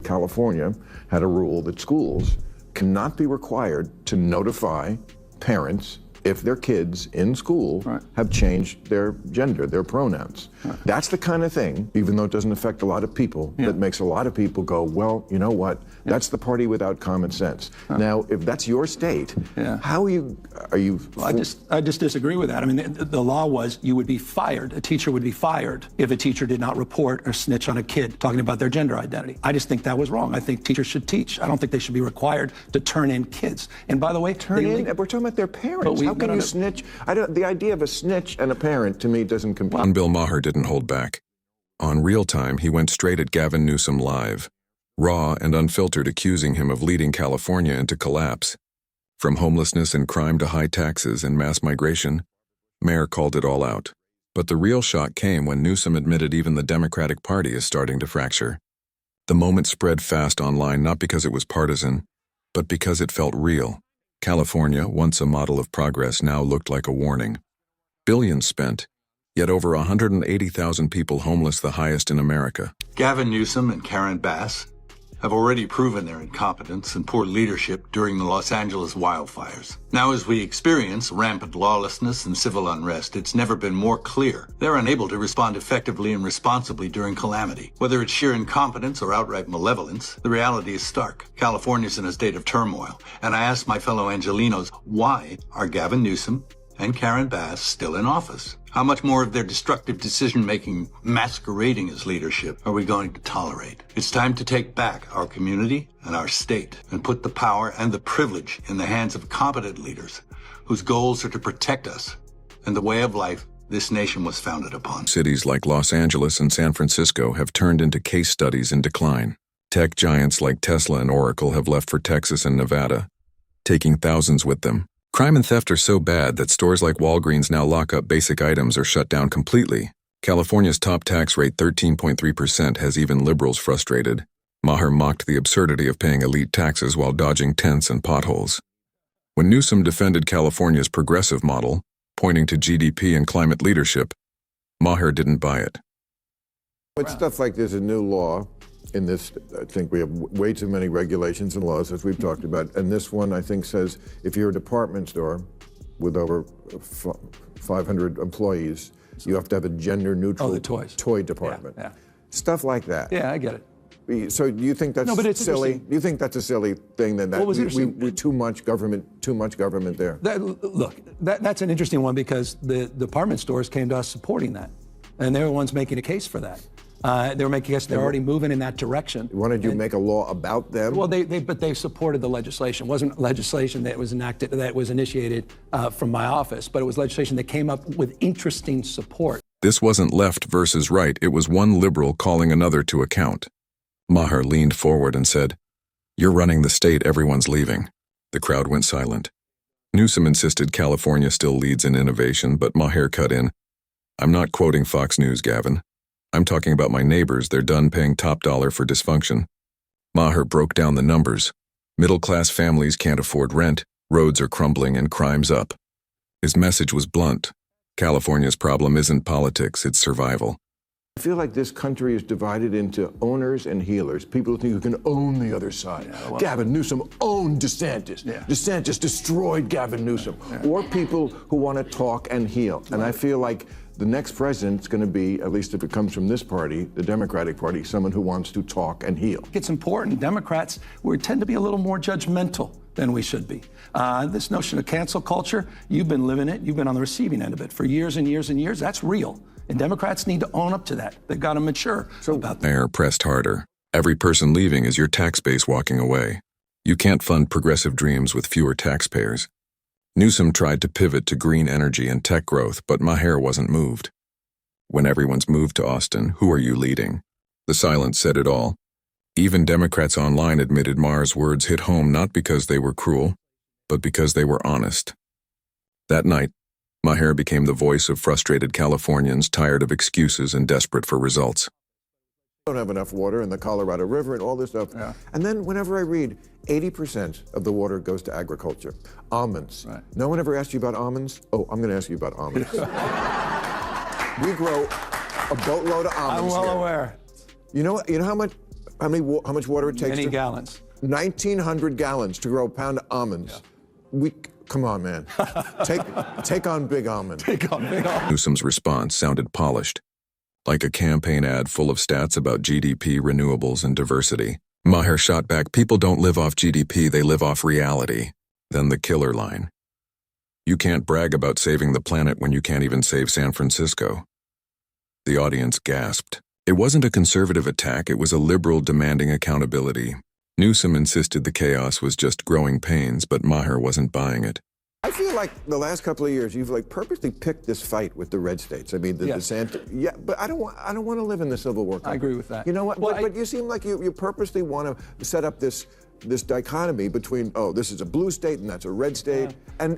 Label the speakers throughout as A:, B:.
A: California had a rule that schools cannot be required to notify parents if their kids in school have changed their gender, their pronouns. That's the kind of thing, even though it doesn't affect a lot of people, that makes a lot of people go, well, you know what? That's the party without common sense. Now, if that's your state, how are you?
B: Well, I just disagree with that. I mean, the law was you would be fired. A teacher would be fired if a teacher did not report or snitch on a kid talking about their gender identity. I just think that was wrong. I think teachers should teach. I don't think they should be required to turn in kids. And by the way,
A: we're talking about their parents. How can you snitch? The idea of a snitch and a parent, to me, doesn't compare.
C: And Bill Maher didn't hold back. On Real Time, he went straight at Gavin Newsom live, raw and unfiltered, accusing him of leading California into collapse. From homelessness and crime to high taxes and mass migration, Maher called it all out. But the real shock came when Newsom admitted even the Democratic Party is starting to fracture. The moment spread fast online not because it was partisan, but because it felt real. California, once a model of progress, now looked like a warning. Billions spent, yet over 180,000 people homeless, the highest in America.
D: Gavin Newsom and Karen Bass have already proven their incompetence and poor leadership during the Los Angeles wildfires. Now, as we experience rampant lawlessness and civil unrest, it's never been more clear they're unable to respond effectively and responsibly during calamity. Whether it's sheer incompetence or outright malevolence, the reality is stark. California's in a state of turmoil, and I ask my fellow Angelinos, why are Gavin Newsom and Karen Bass still in office? How much more of their destructive decision-making masquerading as leadership are we going to tolerate? It's time to take back our community and our state and put the power and the privilege in the hands of competent leaders whose goals are to protect us and the way of life this nation was founded upon.
C: Cities like Los Angeles and San Francisco have turned into case studies in decline. Tech giants like Tesla and Oracle have left for Texas and Nevada, taking thousands with them. Crime and theft are so bad that stores like Walgreens now lock up basic items or shut down completely. California's top tax rate, 13.3%, has even liberals frustrated. Maher mocked the absurdity of paying elite taxes while dodging tents and potholes. When Newsom defended California's progressive model, pointing to GDP and climate leadership, Maher didn't buy it.
A: But stuff like there's a new law in this, I think we have way too many regulations and laws, as we've talked about. And this one, I think, says if you're a department store with over 500 employees, you have to have a gender-neutral toy department.
B: Yeah.
A: Stuff like that.
B: Yeah, I get it.
A: So do you think that's silly? Do you think that's a silly thing that we too much government there?
B: That's an interesting one because the department stores came to us supporting that, and they were the ones making a case for that. They were making us. They're already moving in that direction.
A: Wanted you to make a law about them?
B: Well, but they supported the legislation. It wasn't legislation that was enacted, that was initiated from my office, but it was legislation that came up with interesting support.
C: This wasn't left versus right. It was one liberal calling another to account. Maher leaned forward and said, "You're running the state. Everyone's leaving." The crowd went silent. Newsom insisted California still leads in innovation, but Maher cut in, "I'm not quoting Fox News, Gavin. I'm talking about my neighbors. They're done paying top dollar for dysfunction." Maher broke down the numbers. Middle-class families can't afford rent, roads are crumbling, and crime's up. His message was blunt. California's problem isn't politics, it's survival.
A: I feel like this country is divided into owners and healers. People who think you can own the other side. Gavin Newsom owned DeSantis. DeSantis destroyed Gavin Newsom. Or people who want to talk and heal. And I feel like the next president's going to be, at least if it comes from this party, the Democratic Party, someone who wants to talk and heal.
B: It's important. Democrats, we tend to be a little more judgmental than we should be. This notion of cancel culture, you've been living it. You've been on the receiving end of it for years and years and years. That's real. And Democrats need to own up to that. They've got to mature about that.
C: Maher pressed harder. Every person leaving is your tax base walking away. You can't fund progressive dreams with fewer taxpayers. Newsom tried to pivot to green energy and tech growth, but Maher wasn't moved. When everyone's moved to Austin, who are you leading? The silence said it all. Even Democrats online admitted Maher's words hit home not because they were cruel, but because they were honest. That night, Maher became the voice of frustrated Californians tired of excuses and desperate for results.
A: Don't have enough water in the Colorado River and all this stuff. And then whenever I read 80% of the water goes to agriculture. Almonds. No one ever asked you about almonds? Oh, I'm going to ask you about almonds. We grow a boatload of almonds.
B: I'm well aware.
A: You know how much how much water it takes?
B: Many gallons.
A: 1,900 gallons to grow a pound of almonds. Yeah. Come on, man. Take on big almond.
B: Take on big almond.
C: Newsom's response sounded polished, like a campaign ad full of stats about GDP, renewables, and diversity. Maher shot back, people don't live off GDP, they live off reality. Then the killer line. You can't brag about saving the planet when you can't even save San Francisco. The audience gasped. It wasn't a conservative attack, it was a liberal demanding accountability. Newsom insisted the chaos was just growing pains, but Maher wasn't buying it.
A: I feel like the last couple of years you've purposely picked this fight with the red states. I mean, the DeSantis. Yeah, but I don't want to live in the Civil War country.
B: I agree with that.
A: You know what? Well, but you seem like you purposely want to set up this dichotomy between, this is a blue state and that's a red state, and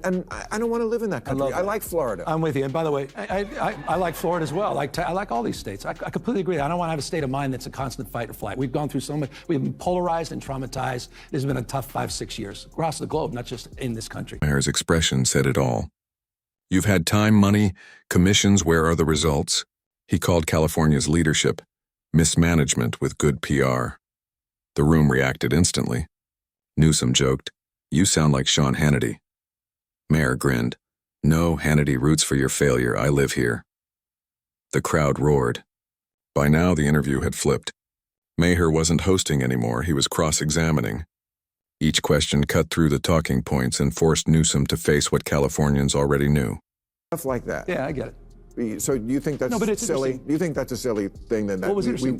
A: I don't want to live in that country. I like Florida.
B: I'm with you. And by the way, I like Florida as well. I like all these states. I completely agree. I don't want to have a state of mind that's a constant fight or flight. We've gone through so much. We've been polarized and traumatized. It has been a tough 5-6 years across the globe, not just in this country.
C: Maher's expression said it all. You've had time, money, commissions, where are the results? He called California's leadership mismanagement with good PR. The room reacted instantly. Newsom joked, "You sound like Sean Hannity." Maher grinned. "No, Hannity roots for your failure. I live here." The crowd roared. By now, the interview had flipped. Maher wasn't hosting anymore, he was cross-examining. Each question cut through the talking points and forced Newsom to face what Californians already knew.
A: Stuff like that.
B: Yeah, I get it.
A: So do you think that's silly? Do you think that's a silly thing that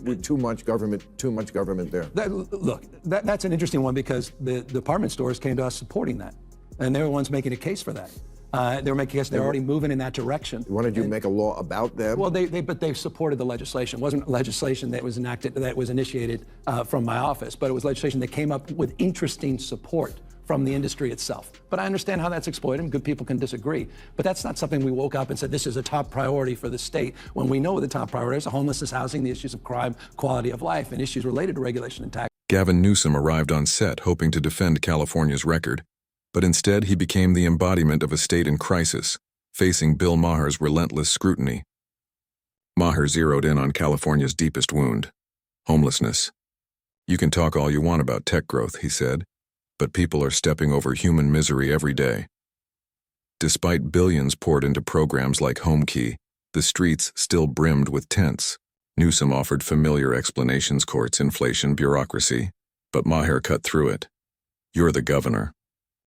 A: we too much government there?
B: That's an interesting one because the department stores came to us supporting that, and they were the ones making a case for that. They were making a case they're already moving in that direction.
A: Wanted you to make a law about them?
B: Well, but they supported the legislation. It wasn't legislation that was enacted, that was initiated from my office, but it was legislation that came up with interesting support from the industry itself. But I understand how that's exploited, and good people can disagree. But that's not something we woke up and said, this is a top priority for the state, when we know the top priorities are homelessness, housing, the issues of crime, quality of life, and issues related to regulation and tax.
C: Gavin Newsom arrived on set hoping to defend California's record, but instead he became the embodiment of a state in crisis, facing Bill Maher's relentless scrutiny. Maher zeroed in on California's deepest wound, homelessness. You can talk all you want about tech growth, he said, but people are stepping over human misery every day. Despite billions poured into programs like HomeKey, the streets still brimmed with tents. Newsom offered familiar explanations: courts, inflation, bureaucracy. But Maher cut through it. You're the governor.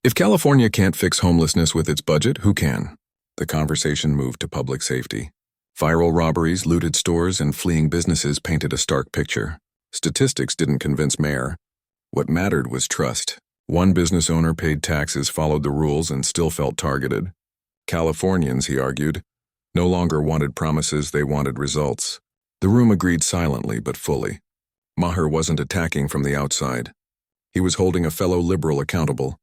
C: If California can't fix homelessness with its budget, who can? The conversation moved to public safety. Viral robberies, looted stores, and fleeing businesses painted a stark picture. Statistics didn't convince Maher. What mattered was trust. One business owner paid taxes, followed the rules, and still felt targeted. Californians, he argued, no longer wanted promises, they wanted results. The room agreed silently but fully. Maher wasn't attacking from the outside. He was holding a fellow liberal accountable.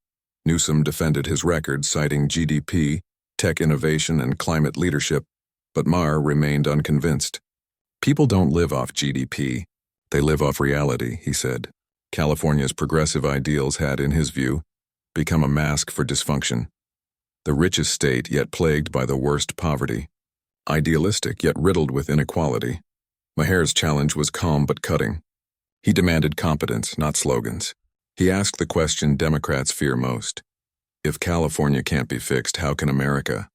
C: Newsom defended his record, citing GDP, tech innovation, and climate leadership, but Maher remained unconvinced. People don't live off GDP. They live off reality, he said. California's progressive ideals had, in his view, become a mask for dysfunction. The richest state, yet plagued by the worst poverty. Idealistic, yet riddled with inequality. Maher's challenge was calm but cutting. He demanded competence, not slogans. He asked the question Democrats fear most. If California can't be fixed, how can America?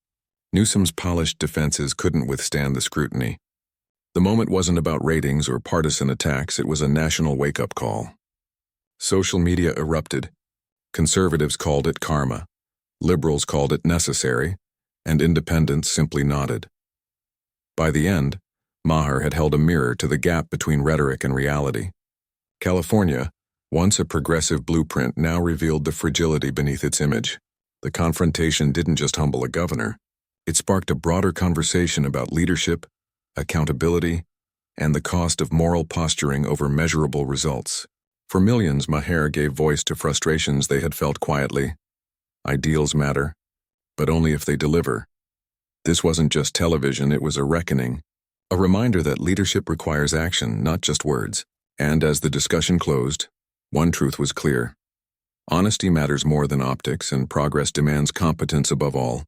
C: Newsom's polished defenses couldn't withstand the scrutiny. The moment wasn't about ratings or partisan attacks, it was a national wake-up call. Social media erupted. Conservatives called it karma. Liberals called it necessary, and independents simply nodded. By the end, Maher had held a mirror to the gap between rhetoric and reality. California, once a progressive blueprint, now revealed the fragility beneath its image. The confrontation didn't just humble a governor. It sparked a broader conversation about leadership, accountability, and the cost of moral posturing over measurable results. For millions, Maher gave voice to frustrations they had felt quietly. Ideals matter, but only if they deliver. This wasn't just television, it was a reckoning, a reminder that leadership requires action, not just words. And as the discussion closed, one truth was clear. Honesty matters more than optics, and progress demands competence above all.